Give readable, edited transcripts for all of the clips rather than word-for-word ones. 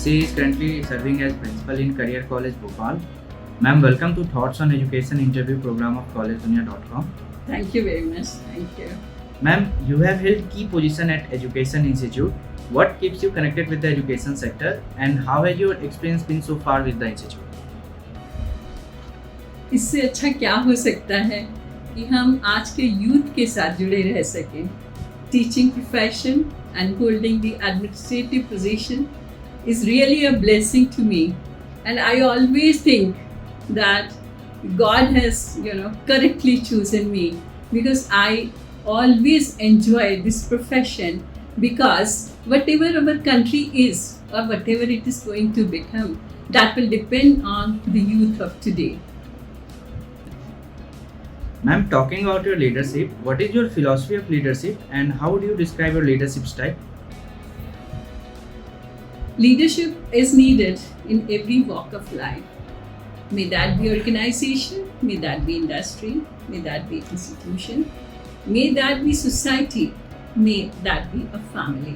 She is currently serving as principal in Career College Bhopal. Ma'am, welcome to Thoughts on Education interview program of collegedunia.com. Thank you very much. Thank you. Ma'am, you have held key position at Education Institute. What keeps you connected with the education sector and how has your experience been so far with the institute? इससे अच्छा क्या हो सकता है कि हम आज के यूथ के साथ जुड़े रह सकें. Teaching profession and holding the administrative position is really a blessing to me, and I always think that God has, correctly chosen me because I always enjoy this profession, because whatever our country is or whatever it is going to become, that will depend on the youth of today. Ma'am, talking about your leadership, what is your philosophy of leadership and how would you describe your leadership style? Leadership is needed in every walk of life. May that be organization, may that be industry, may that be institution, may that be society, may that be a family.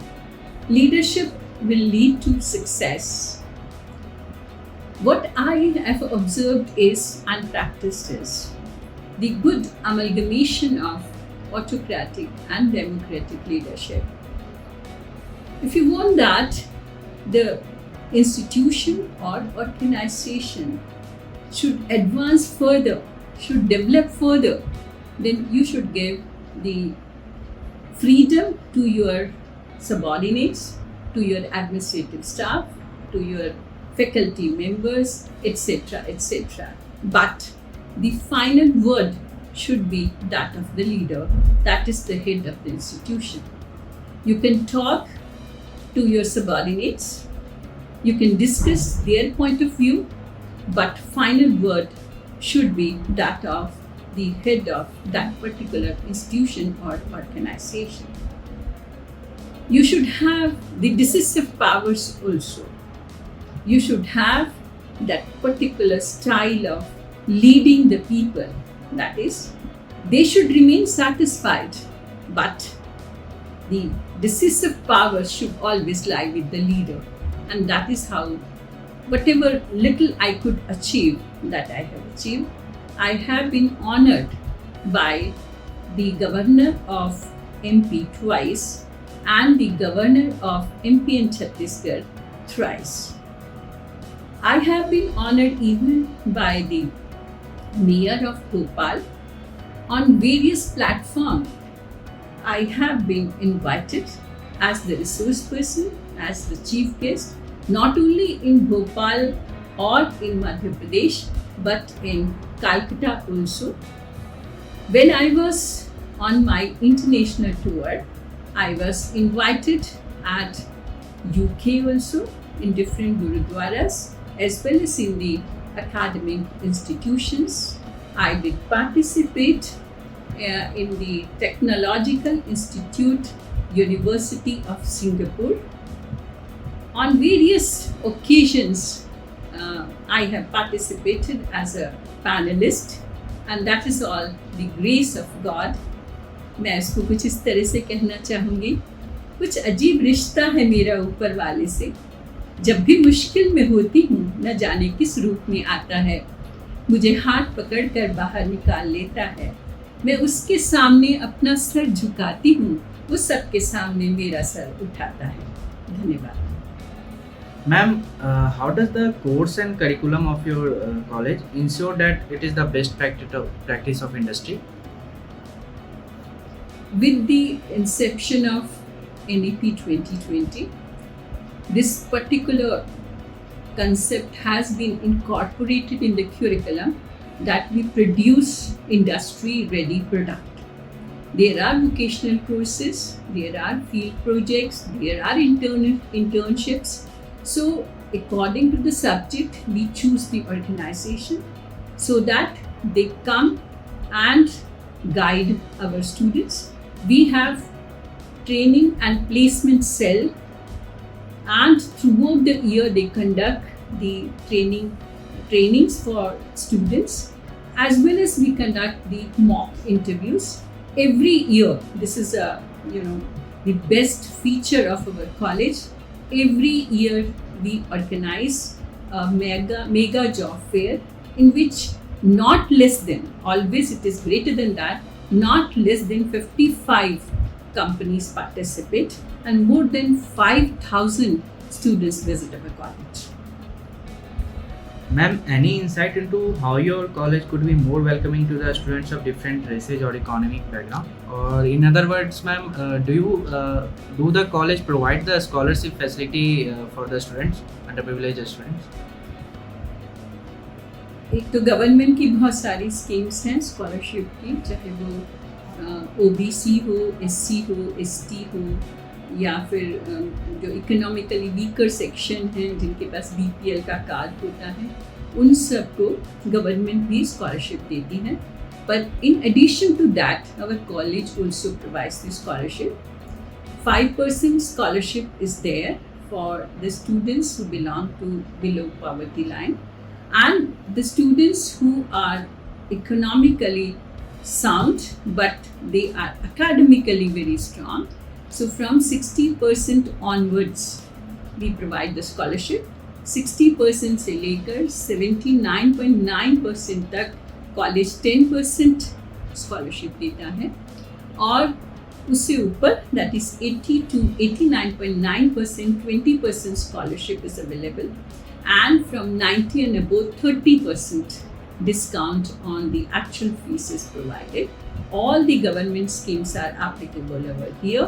Leadership will lead to success. What I have observed is and practiced is the good amalgamation of autocratic and democratic leadership. If you want that, the institution or organization should advance further, should develop further, then you should give the freedom to your subordinates, to your administrative staff, to your faculty members, etc., etc. But the final word should be that of the leader, that is the head of the institution. You can talk to your subordinates, you can discuss their point of view, but final word should be that of the head of that particular institution or organization. You should have the decisive powers also. You should have that particular style of leading the people. That is, they should remain satisfied, but the decisive power should always lie with the leader. And that is how, whatever little I could achieve, that I have achieved. I have been honored by the governor of MP twice and the governor of MP in Chhattisgarh thrice. I have been honored even by the mayor of Bhopal. On various platforms, I have been invited as the resource person, as the chief guest, not only in Bhopal or in Madhya Pradesh, but in Calcutta also. When I was on my international tour, I was invited at UK also, in different gurudwaras, as well as in the academic institutions. I did participate in the Technological Institute, University of Singapore. On various occasions, I have participated as a panelist, and that is all the grace of God. मैं इसको कुछ इस तरह से कहना चाहूँगी, कुछ अजीब रिश्ता है मेरा ऊपर वाले से. जब भी मुश्किल में होती हूँ, न जाने किस रूप में आता है, मुझे हाथ पकड़कर बाहर निकाल लेता है. मैं उसके सामने अपना सर झुकाती हूँ, वो सबके सामने मेरा सर उठाता है. धन्यवाद. Ma'am, how does the course and curriculum of your college ensure that it is the best practice of industry? With the inception of NEP 2020, this particular concept has been incorporated in the curriculum, that we produce industry-ready product. There are vocational courses, there are field projects, there are internships. So according to the subject, we choose the organization so that they come and guide our students. We have training and placement cell, and throughout the year they conduct the trainings for students, as well as we conduct the mock interviews every year. This is the best feature of our college. Every year we organize a mega job fair in which not less than, always it is greater than that, not less than 55 companies participate and more than 5,000 students visit our college. Ma'am, any insight into how your college could be more welcoming to the students of different races or economic background? Or in other words, ma'am, do the college provide the scholarship facility for the students, underprivileged students? एक तो government की बहुत सारी schemes हैं scholarship की, चाहे वो OBC हो, एससी हो, एसटी हो, या फिर जो इकोनॉमिकली वीकर सेक्शन हैं जिनके पास बीपीएल का कार्ड होता है, उन सबको गवर्नमेंट भी स्कॉलरशिप देती है. पर in addition to that our college also provides the scholarship. 5% scholarship is there for the students who belong to below poverty line, and the students who are economically sound but they are academically very strong. So from 60% onwards we provide the scholarship. 60% से लेकर 79.9% तक college 10% scholarship देता है, और उससे ऊपर that is 80 to 89.9% 20% scholarship is available, and from 90 and above 30% discount on the actual fees is provided. All the government schemes are applicable over here,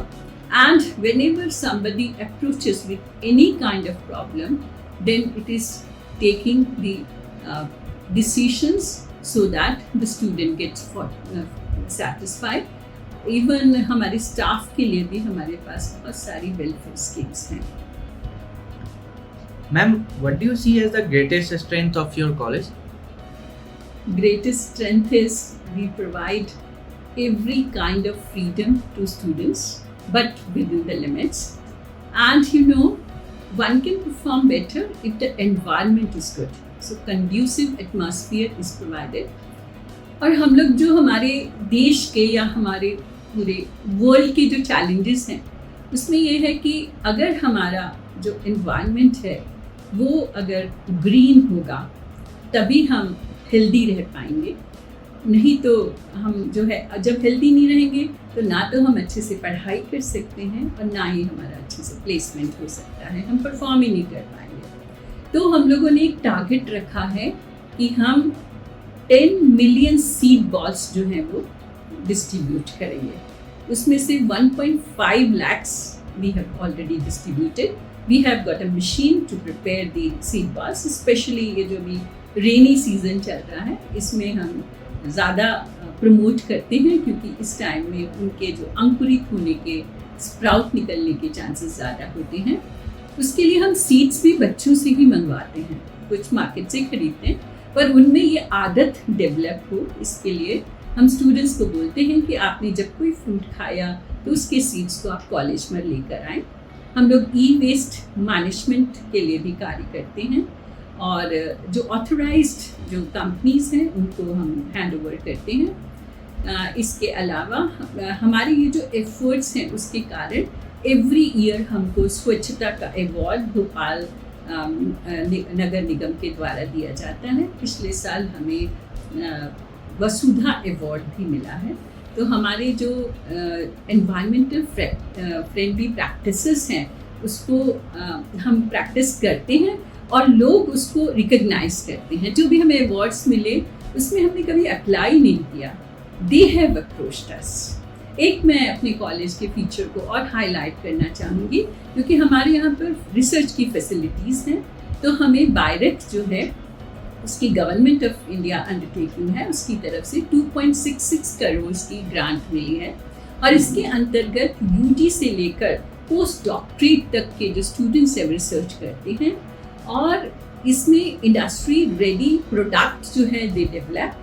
and whenever somebody approaches with any kind of problem, then it is taking the decisions so that the student gets satisfied. Even हमारे staff के लिए भी हमारे पास बहुत सारी welfare schemes हैं. Ma'am, what do you see as the greatest strength of your college? Greatest strength is we provide every kind of freedom to students, but within the limits. And you know, one can perform better if the environment is good. So conducive atmosphere is provided. और हम लोग जो हमारे देश के या हमारे पूरे वर्ल्ड के जो चैलेंजेस हैं, उसमें ये है कि अगर हमारा जो एनवायरनमेंट है वो अगर ग्रीन होगा तभी हम हेल्दी रह पाएंगे. नहीं तो हम जो है जब हेल्दी नहीं रहेंगे तो ना तो हम अच्छे से पढ़ाई कर सकते हैं और ना ही हमारा अच्छे से प्लेसमेंट हो सकता है, हम परफॉर्म ही नहीं कर पाएंगे. तो हम लोगों ने एक टारगेट रखा है कि हम 10 मिलियन सीड बॉल्स जो हैं वो डिस्ट्रीब्यूट करेंगे. उसमें से 1.5 lakhs we have already distributed. We have got a machine to prepare the seed balls, especially ये जो भी रेनी सीजन चल रहा है इसमें हम ज़्यादा प्रमोट करते हैं, क्योंकि इस टाइम में उनके जो अंकुरित होने के, स्प्राउट निकलने के चांसेस ज़्यादा होते हैं. उसके लिए हम सीड्स भी बच्चों से ही मंगवाते हैं, कुछ मार्केट से खरीदते हैं, पर उनमें ये आदत डेवलप हो इसके लिए हम स्टूडेंट्स को बोलते हैं कि आपने जब कोई फ्रूट खाया तो उसके सीड्स को आप कॉलेज में लेकर आएँ. हम लोग ई वेस्ट मैनेजमेंट के लिए भी कार्य करते हैं, और जो ऑथराइज्ड जो कंपनीज हैं उनको हम हैंड ओवर करते हैं. इसके अलावा हमारे ये जो एफर्ट्स हैं उसके कारण एवरी ईयर हमको स्वच्छता का अवार्ड भोपाल नगर निगम के द्वारा दिया जाता है. पिछले साल हमें वसुधा अवार्ड भी मिला है. तो हमारे जो एनवायरमेंटल फ्रेंडली प्रैक्टिसेस हैं उसको हम प्रैक्टिस करते हैं और लोग उसको रिकग्नाइज करते हैं. जो भी हमें अवार्ड्स मिले उसमें हमने कभी अप्लाई नहीं किया, दे हैव अप्रोच्ड अस. एक मैं अपने कॉलेज के फीचर को और हाईलाइट करना चाहूँगी, क्योंकि हमारे यहाँ पर रिसर्च की फैसिलिटीज़ हैं. तो हमें बायरेक्ट जो है उसकी गवर्नमेंट ऑफ इंडिया अंडरटेकिंग है, उसकी तरफ से 2.66 करोड़ की ग्रांट मिली है, और इसके अंतर्गत यूजी से लेकर पोस्ट डॉक्टरेट तक के जो स्टूडेंट्स हैं रिसर्च करते हैं, और इसमें इंडस्ट्री रेडी प्रोडक्ट जो है दे डेवलप.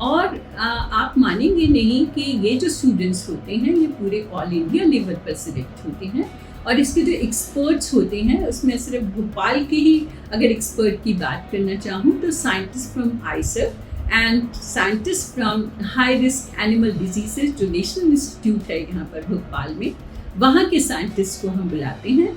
और आप मानेंगे नहीं कि ये जो स्टूडेंट्स होते हैं ये पूरे ऑल इंडिया लेवल पर सिलेक्ट होते हैं, और इसके जो एक्सपर्ट्स होते हैं उसमें सिर्फ भोपाल के ही अगर एक्सपर्ट की बात करना चाहूँ तो scientist from Eicher and scientist from high risk animal diseases जो नेशनल इंस्टीट्यूट है यहाँ पर भोपाल में, वहाँ के साइंटिस्ट को हम बुलाते हैं.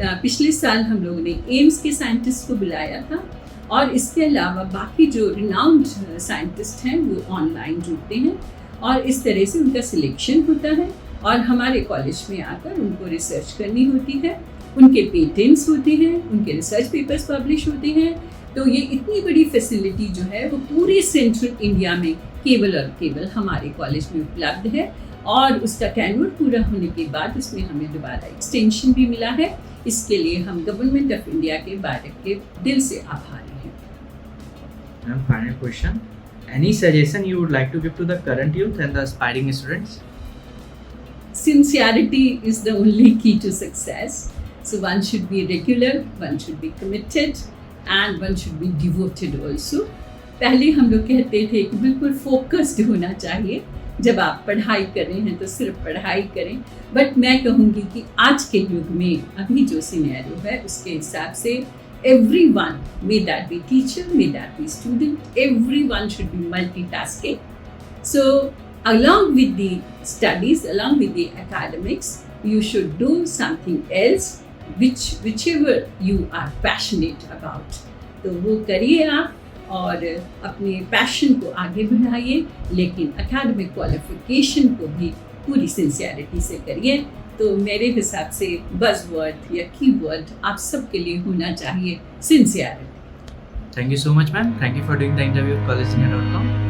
पिछले साल हम लोगों ने एम्स के साइंटिस्ट को बुलाया था और इसके अलावा बाकी जो रिनाउंड साइंटिस्ट हैं वो ऑनलाइन जुड़ते हैं और इस तरह से उनका सिलेक्शन होता है और हमारे कॉलेज में आकर उनको रिसर्च करनी होती है, उनके पेटेंट्स होते हैं, उनके रिसर्च पेपर्स पब्लिश होते हैं। तो ये इतनी बड़ी फैसिलिटी जो है वो पूरे सेंट्रल इंडिया में केवल और केवल हमारे कॉलेज में उपलब्ध है और उसका कैनुअल पूरा होने के बाद उसमें हमें दोबारा एक्सटेंशन भी मिला है। इसके लिए हम गवर्नमेंट ऑफ इंडिया के बारे के दिल से आभारी हैं। Ma'am, final question. Any suggestion you would like to give to the current youth and the aspiring students? Sincerity is the only key to success. So one should be regular, one should be committed and one should be devoted also. पहले हम लोग कहते थे कि बिल्कुल focused होना चाहिए, जब आप पढ़ाई कर रहे हैं तो सिर्फ पढ़ाई करें, बट मैं कहूँगी कि आज के युग में अभी जो सिनेरियो है उसके हिसाब से everyone, may that be teacher, may that be student, everyone should be multitasking. So along with the studies, along with the academics, you should do something else whichever you are passionate about. तो वो करिए आप और अपने passion को आगे बढ़ाइए, लेकिन एकेडमिक क्वालिफिकेशन को भी पूरी सिंसियरिटी से करिए। तो मेरे हिसाब से बज़वर्ड या कीवर्ड आप सबके लिए होना चाहिए sincerity. Thank you so much, ma'am. Thank you for doing the interview with collegeener.com.